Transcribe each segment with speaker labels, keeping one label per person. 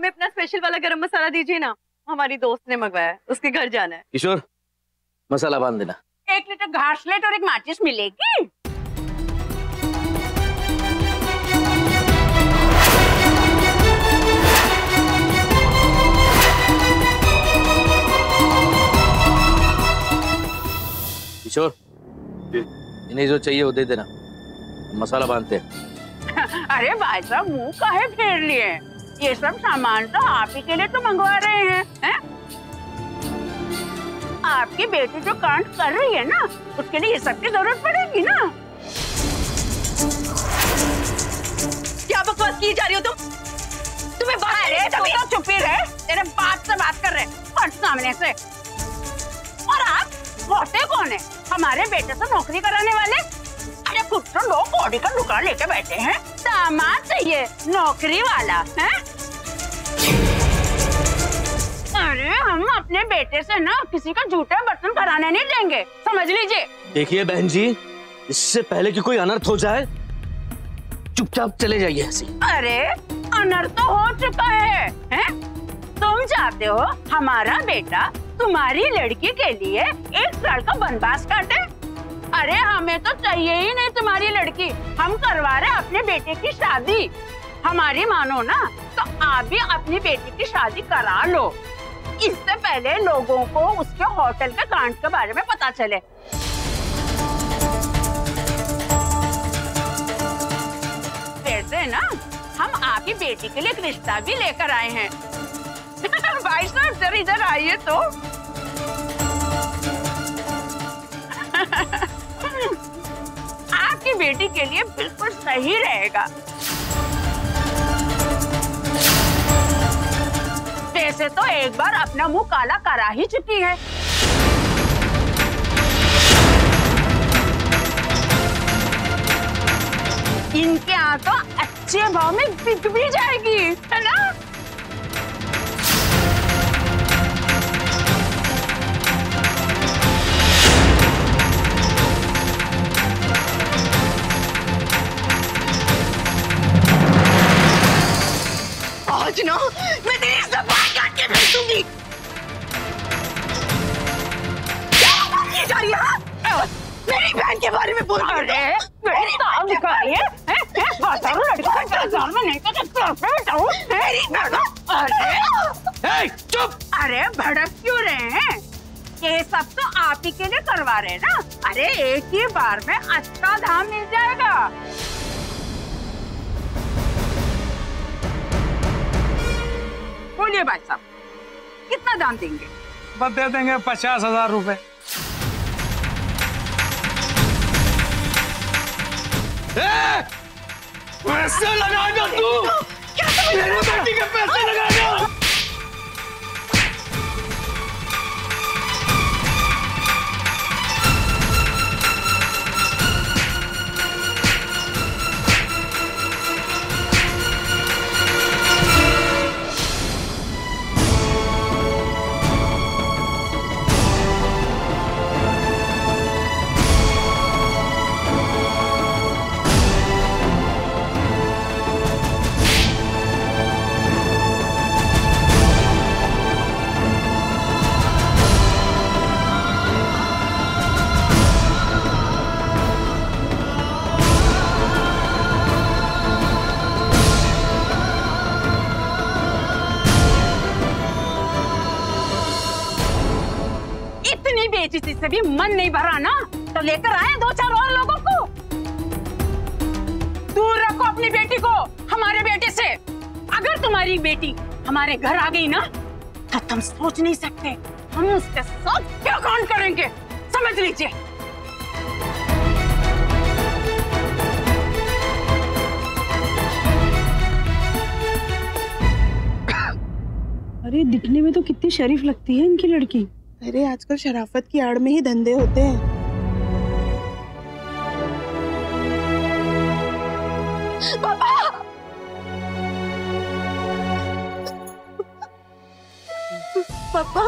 Speaker 1: हमें अपना स्पेशल वाला गरम मसाला दीजिए ना, हमारी दोस्त ने मंगवाया है, उसके घर जाना है।
Speaker 2: किशोर, मसाला बांध देना।
Speaker 3: 1 लीटर घासलेट और एक माचिस मिलेगी।
Speaker 2: किशोर, इन्हें जो चाहिए वो दे देना, मसाला बांधते हैं।
Speaker 3: अरे भाई साहब, मुंह काहे फेर लिए? ये सब सामान तो आप ही के लिए तो मंगवा रहे हैं? आपकी बेटी जो कांड कर रही है ना, उसके लिए ये सब की जरूरत पड़ेगी ना।
Speaker 1: क्या बकवास की जा रही हो तुम? तुम्हें बात
Speaker 3: अरे तुम तो चुप ही रहे, तेरे बाप से बात कर रहे और सामने से। और आप होते कौन है? हमारे बेटे से नौकरी कराने वाले? अरे खुद तो लोग बॉडी का दुकान लेके बैठे हैं, दामाद चाहिए नौकरी वाला है? अरे हम अपने बेटे से ना किसी का झूठे बर्तन कराने नहीं देंगे, समझ लीजिए।
Speaker 2: देखिए बहन जी, इससे पहले कि कोई अनर्थ हो जाए, चुपचाप चले जाइए ऐसे।
Speaker 3: अरे अनर्थ तो हो चुका है? तुम चाहते हो हमारा बेटा तुम्हारी लड़की के लिए 1 साल का वनवास काटे? अरे हमें तो चाहिए ही नहीं तुम्हारी लड़की, हम करवा रहे अपने बेटे की शादी। हमारी मानो ना तो आप भी अपनी बेटी की शादी करा लो, इससे पहले लोगों को उसके होटल के कांड के बारे में पता चले। वैसे ना हम आपकी बेटी के लिए एक रिश्ता भी लेकर आए हैं। भाई साहब जरा इधर आइए तो। आपकी बेटी के लिए बिल्कुल सही रहेगा। वैसे तो एक बार अपना मुंह काला करा ही चुकी है। इनके यहाँ तो अच्छे भाव में बिक भी जाएगी, है ना?
Speaker 1: आज ना मैं तेरी ज़बान काट के भेज दूंगी। क्या बात की जा रही है? मेरी बहन के बारे में बोल रही है?
Speaker 3: मेरी काम दिखा रही है? बाजारों लड़की का बाजार में नहीं तो सर पे बैठाऊं? मेरी बहन।
Speaker 2: अरे चुप!
Speaker 3: अरे भड़क क्यों रहे हैं? ये सब तो आप ही के लिए करवा रहे हैं ना? अरे एक ही बार में अच्छा दाम मिल जाएगा। बोलिए भाई साहब, कितना दाम देंगे?
Speaker 4: बस दे देंगे 50,000 रुपए।
Speaker 2: पैसे लगाएगा तू?
Speaker 1: क्या
Speaker 2: मेरी बेटी के पैसे लगाएगा?
Speaker 3: बेइज्जती से भी मन नहीं भरा ना, तो लेकर आए 2-4 और लोगों को। दूर रखो अपनी बेटी को हमारे बेटे से। अगर तुम्हारी बेटी हमारे घर आ गई ना, तो तुम सोच नहीं सकते हम उसके साथ क्या कांड करेंगे, समझ लीजिए।
Speaker 5: अरे दिखने में तो कितनी शरीफ लगती है इनकी लड़की।
Speaker 6: अरे आजकल शराफत की आड़ में ही धंधे होते हैं।
Speaker 1: पापा! पापा!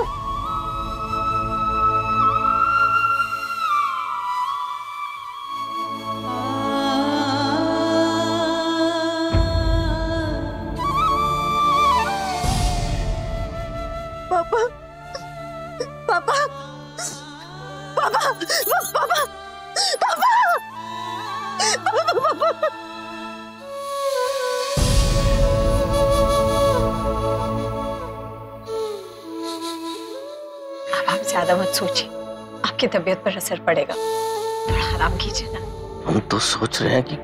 Speaker 7: ज्यादा मत सोचिए, आपकी तबीयत पर असर पड़ेगा। थोड़ा आराम कीजिए ना।
Speaker 2: हम तो सोच रहे हैं कि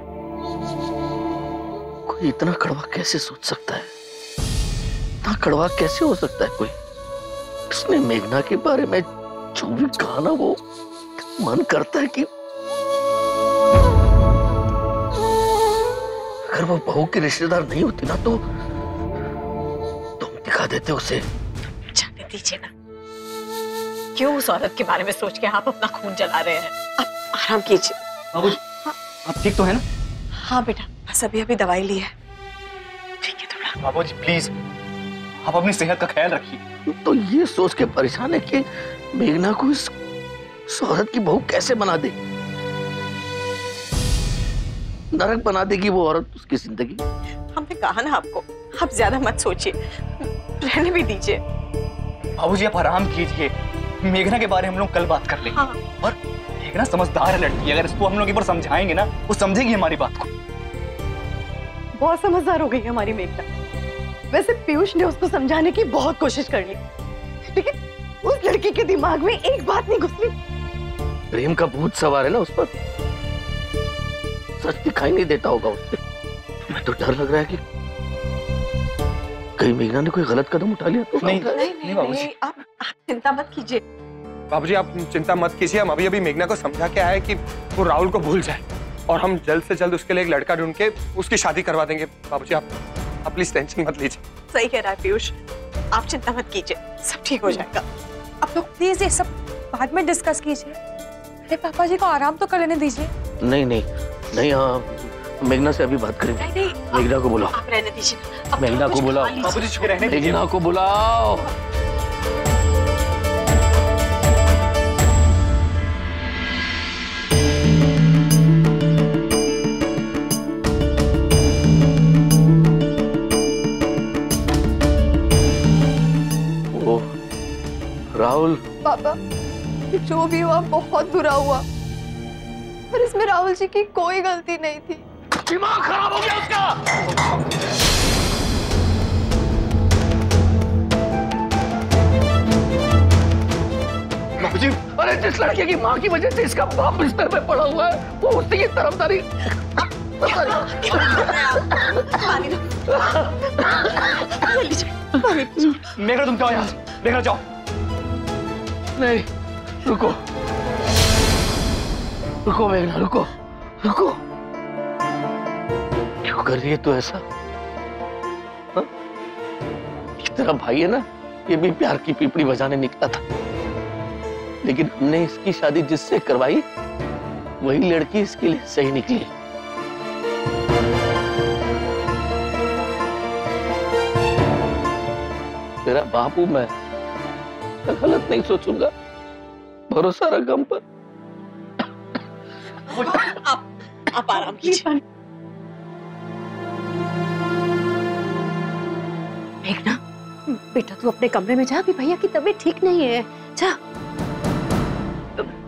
Speaker 2: कोई इतना कड़वा कैसे सोच सकता है, इतना कड़वा कैसे हो सकता है कोई। उसने मेघना के बारे में जो भी कहा ना, वो मन करता है कि अगर वो बहू की रिश्तेदार नहीं होती ना तो तुम दिखा देते उसे।
Speaker 7: जाने दीजिए ना, क्यों उस औरत के बारे में सोच के आप अपना खून जला रहे हैं? आप आराम कीजिए।
Speaker 8: बाबूजी, आप ठीक तो है ना?
Speaker 7: हाँ बेटा, बस अभी अभी दवाई ली है, ठीक है थोड़ा।
Speaker 8: बाबूजी प्लीज, आप अपनी सेहत का ख्याल रखिए।
Speaker 2: तो ये सोच के परेशान है कि मेघना को इस औरत की बहू कैसे बना दे, नरक बना देगी वो औरत उसकी जिंदगी।
Speaker 7: हमने कहा ना आपको, आप ज्यादा मत सोचिए, रहने भी दीजिए।
Speaker 8: बाबूजी आप आराम कीजिए, मेघना के बारे में हम लोग कल बात कर लेंगे।
Speaker 7: हाँ।
Speaker 8: और मेघना समझदार है लड़की, अगर इसको हम लोग एक बार समझाएंगे ना, वो समझेगी हमारी बात को।
Speaker 5: बहुत समझदार हो गई है हमारी मेघना। वैसे पीयूष ने उसको समझाने की बहुत कोशिश कर ली, लेकिन उस लड़की के दिमाग में एक बात नहीं घुसती।
Speaker 2: प्रेम का भूत सवार है ना उस पर, सच दिखाई नहीं देता होगा उससे। मैं तो डर लग रहा है कि कहीं मेघना ने कोई गलत कदम उठा लिया तो।
Speaker 8: नहीं बाबूजी,
Speaker 7: आप चिंता मत कीजिए।
Speaker 9: बाबूजी आप चिंता मत कीजिए, हम अभी अभी मेघना को समझा के आए कि वो राहुल को भूल जाए और हम जल्द से जल्द उसके लिए एक लड़का ढूंढ के उसकी शादी करवा देंगे। बाबूजी आप प्लीज टेंशन मत लीजिए।
Speaker 7: सही कह रहा है पीयूष, आप चिंता मत कीजिए, सब ठीक हो जाएगा।
Speaker 10: आप लोग प्लीज ये सब बाद में डिस्कस कीजिए। अरे पापा जी को आराम तो कर लेने दीजिए।
Speaker 2: नहीं नहीं नहीं, हाँ मेघना से अभी बात करेंगे।
Speaker 7: नहीं,
Speaker 2: मेघना को बुलाओ।
Speaker 7: आप रहने दीजिए।
Speaker 2: मेघना को बुलाओ।
Speaker 8: बाबूजी रहने दीजिए।
Speaker 2: मेघना को बुलाओ। राहुल।
Speaker 10: पापा जो भी हुआ बहुत बुरा हुआ, पर इसमें राहुल जी की कोई गलती नहीं थी।
Speaker 2: दिमाग खराब हो गया उसका।
Speaker 8: बाबूजी,
Speaker 2: अरे जिस लड़के की माँ की वजह से इसका बाप बिस्तर में पड़ा हुआ है, वो उसकी की तरफदारी।
Speaker 8: मेघना तुम जाओ यहाँ से, मेघना जाओ।
Speaker 2: नहीं, रुको रुको मेघना, रुको रुको। क्यों कर रही है तू ऐसा? हाँ? तेरा भाई है ना, ये भी प्यार की पीपड़ी बजाने निकला था, लेकिन हमने इसकी शादी जिससे करवाई वही लड़की इसके लिए सही निकली। तेरा बाप हूं मैं गलत नहीं सोचूंगा, भरोसा रख हम पर।
Speaker 7: आप आराम कीजिए।
Speaker 3: मेघना, बेटा तू अपने कमरे में जा, अभी भैया की तबीयत ठीक नहीं है, जा।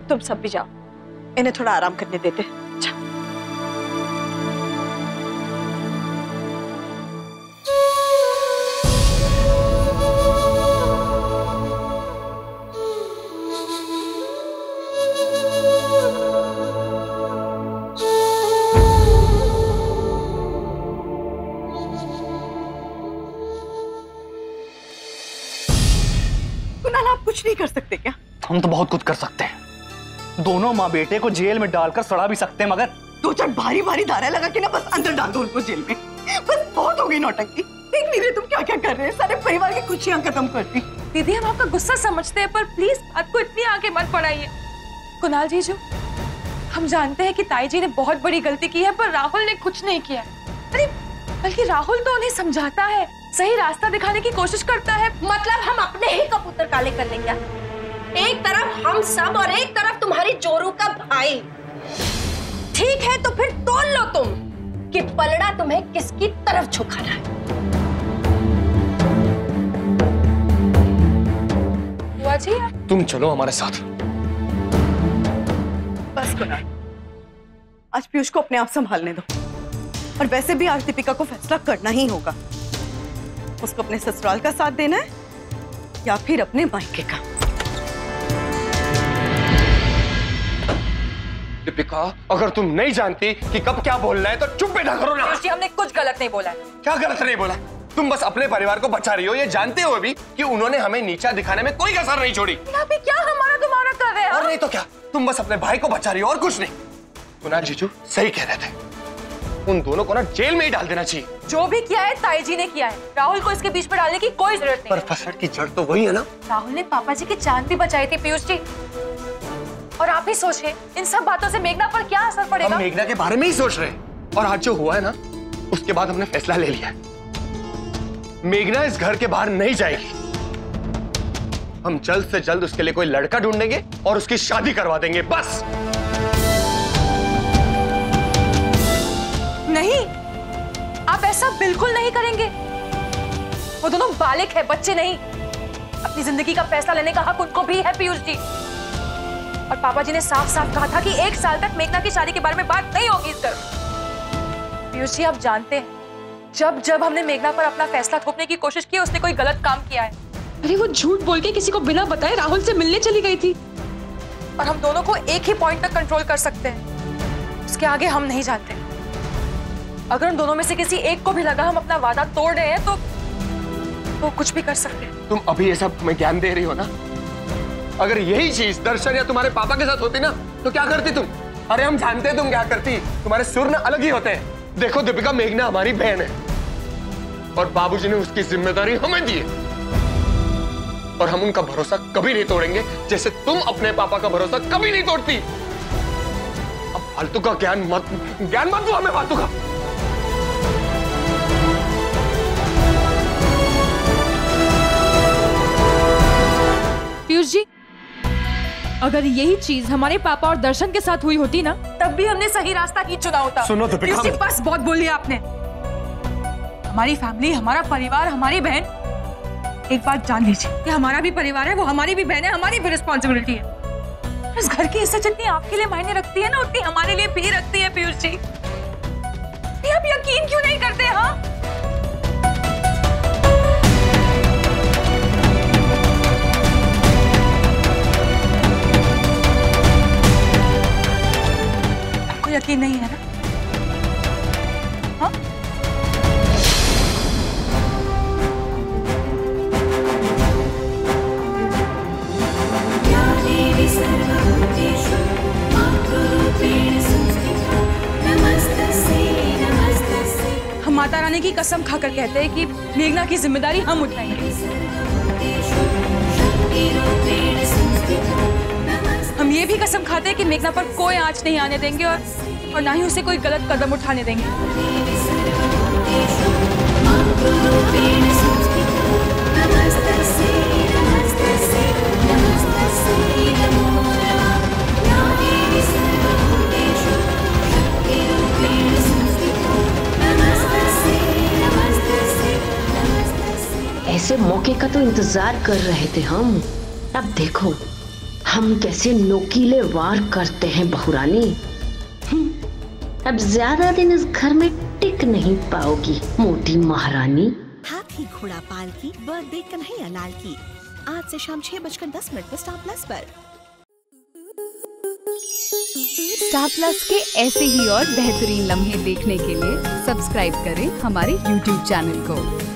Speaker 7: तुम सब भी जाओ, इन्हें थोड़ा आराम करने देते। जा।
Speaker 5: कुणाल, आप कुछ नहीं कर सकते क्या?
Speaker 8: हम तो बहुत कुछ कर सकते हैं। दोनों माँ बेटे को जेल में डालकर सड़ा भी सकते हैं, मगर
Speaker 5: दो चार भारी भारी धारा लगा के ना बस अंदर डाल दो उनको जेल में। बस बहुत हो गई नौटंकी। देख नहीं रहे तुम क्या क्या कर रहे हैं, सारे परिवार की खुशियां खत्म कर दी।
Speaker 10: दीदी हम आपका गुस्सा समझते हैं, पर प्लीज बात को इतनी आगे मत बढ़ाइए। कुणाल जीजू, हम जानते हैं कि ताई जी ने बहुत बड़ी गलती की है, पर राहुल ने कुछ नहीं किया। अरे बल्कि राहुल तो उन्हें समझाता है, सही रास्ता दिखाने की कोशिश करता है।
Speaker 1: मतलब हम अपने ही कबूतर काले कर लेंगे? एक तरफ हम सब और एक तरफ तुम्हारी जोरू का भाई। ठीक है तो फिर तोल लो तुम कि पलड़ा तुम्हें किसकी तरफ झुकाना है।
Speaker 10: बुआ जी
Speaker 9: तुम चलो हमारे साथ।
Speaker 5: बस कुणाल, आज पीयूष को अपने आप संभालने दो। और वैसे भी आज दीपिका को फैसला करना ही होगा, उसको अपने ससुराल का साथ देना है या फिर अपने मायके का।
Speaker 9: दीपिका, अगर तुम नहीं जानती कि कब क्या बोलना है तो चुप बैठा करो ना।
Speaker 10: हमने कुछ गलत नहीं बोला है।
Speaker 9: क्या गलत नहीं बोला? तुम बस अपने परिवार को बचा रही हो, ये जानते हुए भी कि उन्होंने हमें नीचा दिखाने में कोई कसर नहीं छोड़ी।
Speaker 10: अभी क्या हमारा तुम्हारा कर रहे हैं?
Speaker 9: और नहीं तो क्या, तुम बस अपने भाई को बचा रही हो और कुछ नहीं। कुणाल जीजू सही कह रहे थे, उन दोनों को ना जेल में ही डाल देना चाहिए।
Speaker 10: जो भी किया है ताई जी ने किया है, राहुल को इसके बीच में डालने की कोई जरूरत नहीं।
Speaker 9: पर फसड़ की जड़ तो वही है ना।
Speaker 10: राहुल ने पापा जी की जान भी बचाई थी पीयूष जी, और आप ही सोचिए इन सब बातों से मेघना पर क्या असर पड़ेगा।
Speaker 9: हम मेघना के बारे में ही सोच रहे हैं, और आज जो हुआ है ना, उसके बाद हमने फैसला ले लिया है। मेघना इस घर के बाहर नहीं जाएगी। हम जल्द से जल्द उसके लिए कोई लड़का ढूंढेंगे और उसकी शादी करवा देंगे, बस।
Speaker 10: नहीं, आप ऐसा बिल्कुल नहीं करेंगे। वो दोनों बालिग है, बच्चे नहीं। अपनी जिंदगी का फैसला लेने का हक उनको भी है पीयूष जी। और पापा जी ने साफ साफ कहा था कि 1 साल तक मेघना की शादी के बारे में बात नहीं होगी इस घर। पीयूष जी, आप जानते हैं जब जब हमने मेघना पर अपना फैसला थोपने की कोशिश की, उसने कोई गलत काम किया है।
Speaker 11: अरे वो झूठ बोल के किसी को बिना बताए राहुल से मिलने चली गई थी।
Speaker 10: और हम दोनों को एक ही पॉइंट तक कंट्रोल कर सकते हैं, उसके आगे हम नहीं जानते। अगर उन दोनों में से किसी एक को भी लगा हम अपना वादा तोड़ रहे हैं तो कुछ भी कर सकते हैं।
Speaker 9: तुम अभी ये सब हमें ज्ञान दे रही हो ना? अगर यही चीज दर्शन या तुम्हारे पापा के साथ होती ना, तो क्या करती तुम? अरे हम जानते हैं तुम क्या करती। तुम्हारे सुर ना अलग ही होते हैं। देखो दीपिका, मेघना हमारी बहन है और बाबूजी ने उसकी जिम्मेदारी हमें दी है, और हम उनका भरोसा कभी नहीं तोड़ेंगे, जैसे तुम अपने पापा का भरोसा कभी नहीं तोड़ती। अब फालतू का ज्ञान मत दो हमें, फालतू का।
Speaker 11: पीयूष जी, अगर यही चीज हमारे पापा और दर्शन के साथ हुई होती ना,
Speaker 10: तब भी हमने सही रास्ता ही चुना होता।
Speaker 9: सुनो दीपिका,
Speaker 10: बस बहुत बोल लिया आपने। हमारी फैमिली, हमारा परिवार, हमारी बहन, एक बात जान लीजिए, ये हमारा भी परिवार है, वो हमारी भी बहन है, हमारी भी रिस्पॉन्सिबिलिटी है। इस घर की इज्जत जितनी आपके लिए मायने रखती है ना, उतनी हमारे लिए भी रखती है पीयूष जी। ये आप यकीन क्यों नहीं करते? हाँ, यकीन नहीं है ना? हाँ? हम माता रानी की कसम खाकर कहते हैं कि मेघना की जिम्मेदारी हम उठाएंगे। हम ये भी कसम खाते हैं कि मेघना पर कोई आंच नहीं आने देंगे और ना ही उसे कोई गलत कदम उठाने देंगे।
Speaker 12: ऐसे मौके का तो इंतजार कर रहे थे हम। अब देखो हम कैसे नोकीले वार करते हैं बहुरानी। अब ज्यादा दिन इस घर में टिक नहीं पाओगी मोटी महारानी।
Speaker 13: हाथी घोड़ा पाल की बर्थडे कन्हैया लाल की आज से शाम 6:10 पर स्टार प्लस पर।
Speaker 14: स्टार प्लस के ऐसे ही और बेहतरीन लम्हे देखने के लिए सब्सक्राइब करें हमारे YouTube चैनल को।